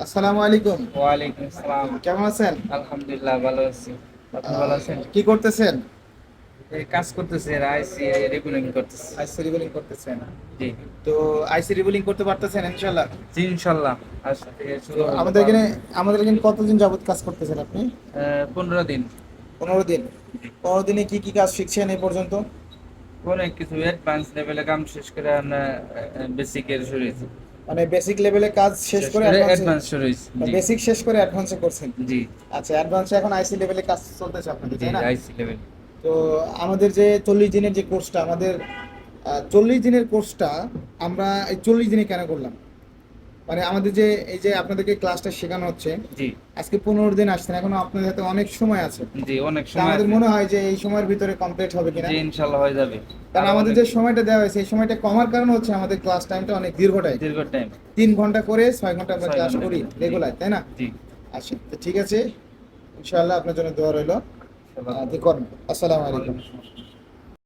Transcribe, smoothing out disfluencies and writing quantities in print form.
আসসালামু আলাইকুম। ওয়ালাইকুম আসসালাম। কেমন আছেন? আলহামদুলিল্লাহ ভালো আছি। আপনি ভালো আছেন? কি করতেছেন? এই কাজ করতেছি, আইসি রিপেয়ারিং করতেছি। আইসি রিবুলিং করতেছেন। জি তো আইসি রিবুলিং করতে পারতেছেন ইনশাআল্লাহ? জি, ইনশাল্লাহ আজ থেকে তো শুরু হলো আমাদের এখানে কতদিন যাবত কাজ করতেছেন আপনি? 15 দিন। 15 দিন। জি। 15 দিনে কি কি কাজ শিখছেন এই পর্যন্ত? অনেক কিছু অ্যাডভান্স লেভেলে কাম শেষ করে আমরা বেসিকের শুরু হয়েছি। মানে বেসিক লেভেলে কাজ শেষ শেষ করে করে অ্যাডভান্সে, অ্যাডভান্স শুরু হয়েছে। জি বেসিক শেষ করে অ্যাডভান্সে করছেন। জি আচ্ছা, অ্যাডভান্সে এখন আইসি লেভেলে কাজ চলতেছে আপনাদের, জি, তাই না? আইসি লেভেল। তো আমাদের যে 40 দিনের যে কোর্সটা, আমাদের 40 দিনের কোর্সটা আমরা এই 40 দিনে কেন করলাম? মানে আমাদের যে এই যে আপনাদেরকে ক্লাসটা শেখানো হচ্ছে, জি আজকে 15 দিন আসছেন, এখনো আপনাদের হাতে অনেক সময় আছে। জি, অনেক তা সময় আমাদের আছে। মনে হয় যে এই সময়ের ভিতরে কমপ্লিট হবে কিনা। জি, ইনশাল্লাহ হয়ে যাবে। কারণ আরো আমাদের অনেক যে সময়টা দেওয়া হয়েছে এই সময়টা কমার কারণ হচ্ছে আমাদের ক্লাস টাইমটা অনেক দীর্ঘটাই। দীর্ঘ টাইম। 3 ঘন্টা করে 6 ঘন্টা আমরা 6 ক্লাস ঘন্টা করি করে। জি রেগুলার, তাই না? জি। আচ্ছা, তো ঠিক আছে, ইনশাআল্লাহ আপনার জন্য দোয়া রইলো। ইনশাল্লাহ। করেন। আসসালামু আলাইকুম। ওয়ালাইকুম আসসালাম।